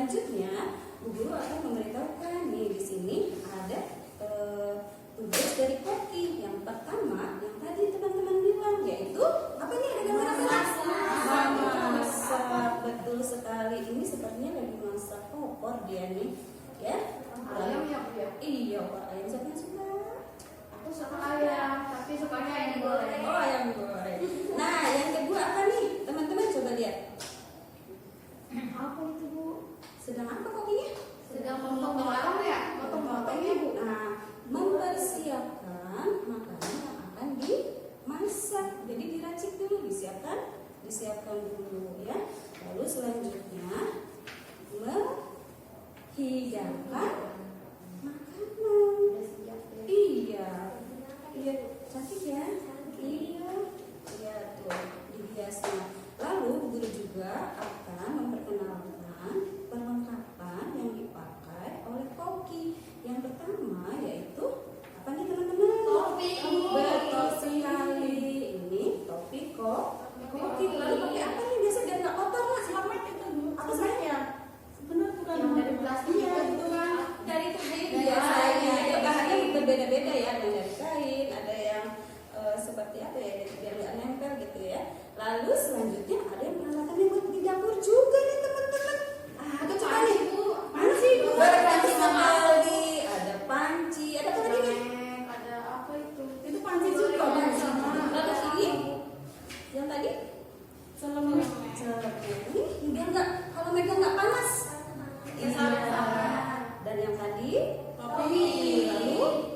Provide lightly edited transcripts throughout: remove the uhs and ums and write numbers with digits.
selanjutnya Bu Guru akan memberitahukan nih di sini ada tugas dari koki. Yang pertama yang tadi teman-teman bilang yaitu apa nih, ada gambar apa? Masak. Betul sekali, ini sepertinya lagi masak opor dia nih ya. Ayam ya Bu ya? Iya, opor ayam. Siapa yang suka? Aku suka ayam, tapi sukanya ayam goreng. Oh, ayam goreng. Nah, yang kedua apa nih? Teman-teman coba lihat. Apa itu Bu? Sedang apa kokinya? Sedang memotong ya? Potong-potongnya Bu. Nah, mempersiapkan makanan yang akan dimasak. Jadi diracik dulu, disiapkan dulu ya. Lalu selanjutnya menghidangkan makanan. Iya, cantik ya. Iya tuh dihiasnya. Lalu guru juga akan memperkenalkan perlengkapan yang dipakai oleh koki. Yang pertama yaitu apa nih teman-teman? Topi. Betul sekali. Ini topi koki. Lalu pakai apa nih biasa biar nggak kotor lah? Selamat itu Bu. Apa saya? Sebenarnya bukan yang dari plastik itu kan. Dari kain Dari biasanya. kain. Ya, bahannya berbeda-beda ya. Ada yang dari kain, ada yang seperti apa ya, biar nggak nempel gitu ya. Lalu selanjutnya ada yang peralatannya buat di dapur juga nih teman-teman. Ada coba nih. Mana sih? Ada panci sekali, ada panci, ada apa lagi nih? Ada apa itu? Itu panci juga. Lalu ini yang tadi Selemnya. ini biar nggak, kalau megang nggak panas. Iya. Dan yang tadi Topi. lalu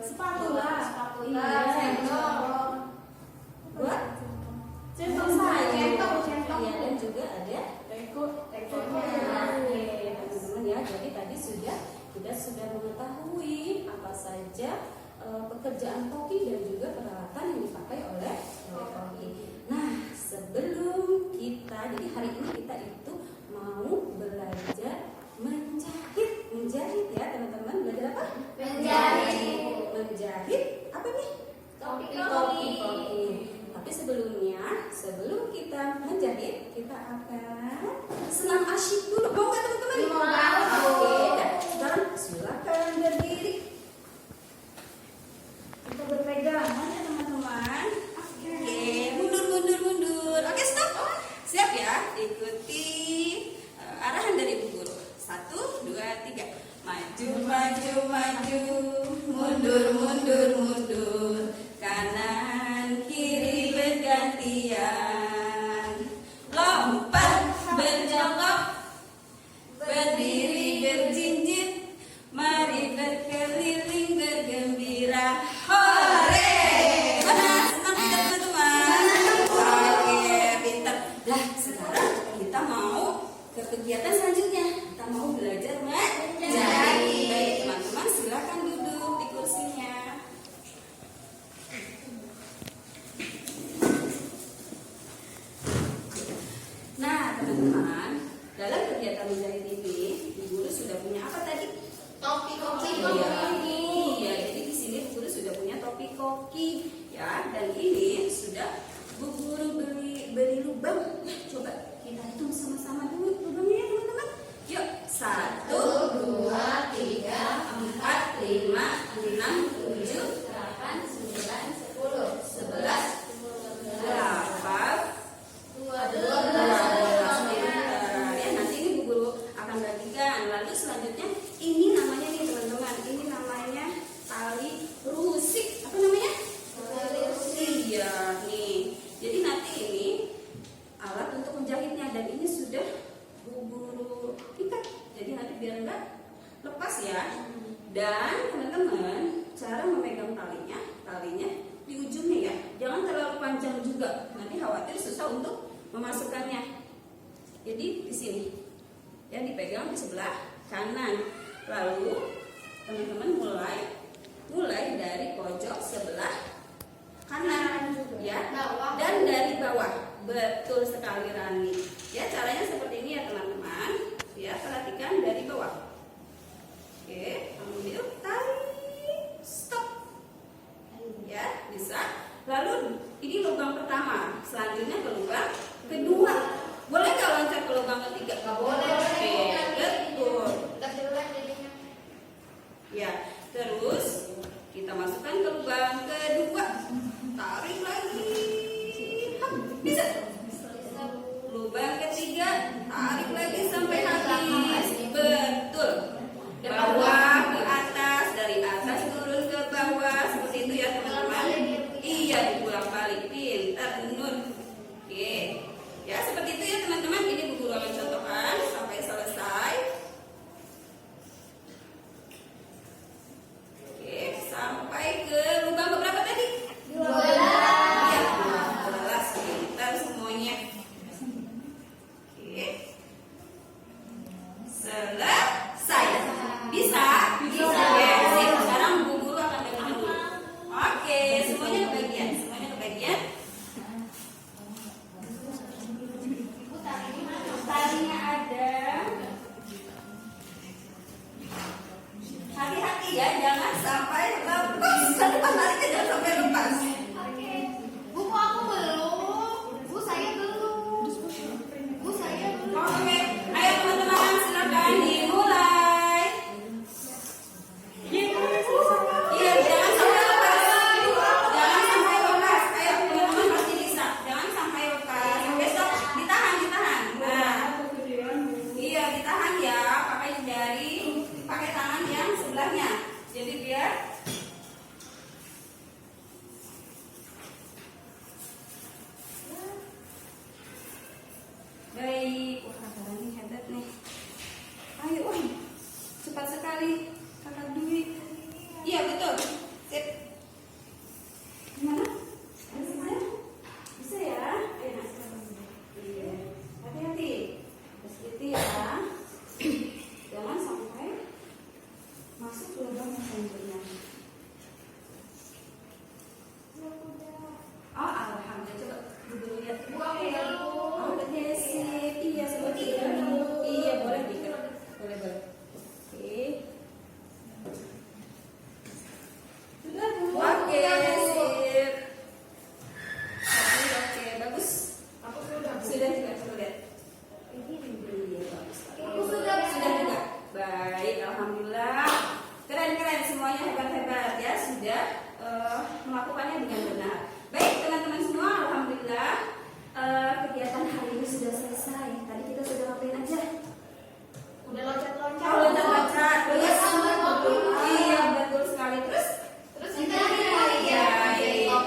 Spatula. Iya, Sendok. buat Centong. Iya, dan juga ada Tekonya. Oke, teman-teman ya. Jadi tadi kita sudah mengetahui apa saja pekerjaan koki dan juga peralatan yang dipakai oleh koki. Nah, sebelum kita, jadi hari ini kita itu mau belajar menjahit ya teman-teman. Belajar apa? Menjahit apa nih? Topi. Koki. Tapi sebelum kita menjahit, kita akan senam asyik dulu. Mau nggak teman-teman? Mau banget, Bu. Oke, dan sekarang silakan berdiri. Kita berpegangan ya teman-teman. Oke, mundur. Oke, stop. Siap ya? Ikuti arahan dari Bu Guru. 1, 2, 3. Maju. Mundur. Kanan kiri bergantian. Lompat berjongkok, berdiri berjinjit. Mari berkeliling bergembira. Hore! Gimana? Senang tidak teman-teman? Oke, pintar. Nah, sekarang kita mau ke kegiatan selanjutnya. Kita mau belajar menjahit. Baik, teman-teman silakan duduk di kursinya. Nah, teman-teman, dalam kegiatan menjahit ini, Bu Guru sudah punya apa tadi? Topi. Iya, jadi di sini Bu Guru sudah punya topi koki, ya. Dan ini sudah Bu Guru beli lubang. Nah, coba kita hitung sama-sama dulu lubangnya ya teman-teman. Yuk, 1, 2, 3, 4, 5, 6, 7, 8, 9, 10, 11, 8, 12. Ya, nanti ini Bu Guru akan bagikan. Lalu selanjutnya ini namanya nih teman-teman, ini namanya tali rusik. Apa namanya? Iya nih. Jadi nanti ini alat untuk menjahitnya dan ini sudah Bu Guru ikat. Jadi nanti biar enggak lepas ya. Dan teman-teman, cara memegang talinya di ujungnya ya. Jangan terlalu panjang juga. Nanti khawatir susah untuk memasukkannya. Jadi di sini yang dipegang di sebelah kanan. Lalu teman-teman mulai dari pojok sebelah kanan ya, dan dari bawah. Betul sekali Rani. Ya, caranya seperti ini ya teman-teman. Ya, perhatikan dari bawah. Oke, ambil tarik, stop. Ya, bisa. Lalu ini lubang pertama, selanjutnya ke lubang kedua. Boleh nggak loncat ke lubang ketiga? Nggak boleh. Oke, ada. Hati-hati ya, jangan sampai lepas. Kan pas nariknya jangan sampai lepas. Oke. Buku aku belum. Bu saya belum. Bu saya belum. Oke, ayo teman-teman silakan dimulai. Iya, jangan sampai lepas. Jangan sampai lepas. Ayo teman-teman pasti bisa. Jangan sampai lepas. Besok ditahan. Nah, iya ditahan ya. Pakai jari, pakai tangan yang sebelahnya. Jadi biar baik. Wah, kakak ini hebat nih. Ayo, wah, cepat sekali kakak Dwi. Iya betul. Sip. Gimana? Bisa? Bisa ya? Ayo, nah. Iya. Hati-hati. Terus ya. Jangan sampai masuk ke lubang yang selanjutnya. Oh, alhamdulillah. Coba dulu lihat. Oh, udah sip. Iya, seperti itu. Iya, boleh diikat. Boleh. Oke. Oke, sip. Oke, bagus. Sudah juga, coba lihat. Iya, bagus. Aku sudah. Sudah juga. Baik, alhamdulillah. Keren semuanya hebat ya, sudah melakukannya dengan benar. Baik teman-teman semua, alhamdulillah kegiatan hari ini sudah selesai. Tadi kita sudah ngapain aja? Udah loncat-loncat. Oh, loncat-loncat. Terus sambil kopi. Iya, betul sekali. Terus Kita iya,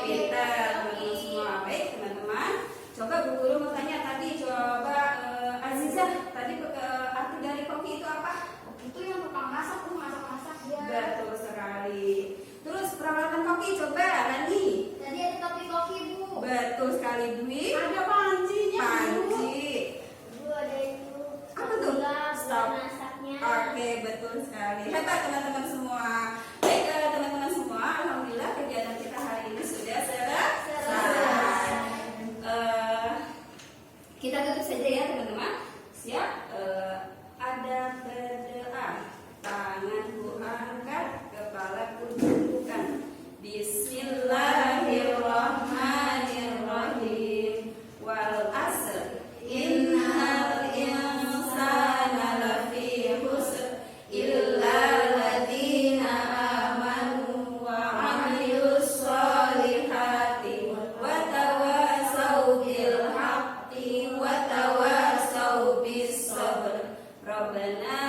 pintar teman-teman semua. Baik teman-teman, coba Bu Guru mau tanya tadi, coba Azizah, tadi arti dari kopi itu apa? Itu yang tukang masak tuh masak-masak ya. Betul sekali. Terus peralatan kopi coba Rani. Tadi ada kopi-kopi Bu. Betul sekali Dwi. Ada pancinya. Panci. Bu ada itu. Apa tuh? Stop. Masaknya. Oke, betul sekali. Hebat teman-teman semua. Baik teman-teman semua, alhamdulillah kegiatan kita hari ini sudah selesai. Kita tutup saja ya teman-teman. Siap? Ada berdoa. Tanganku angkat, kepalaku tundukkan. Bismillahirrahmanirrahim. Wal asr. Innal insana lafi khusr illa alladziina amanu wa 'amilus sholihati wa tawassaw bil haqqi wa tawassaw bis sabr. Rabbana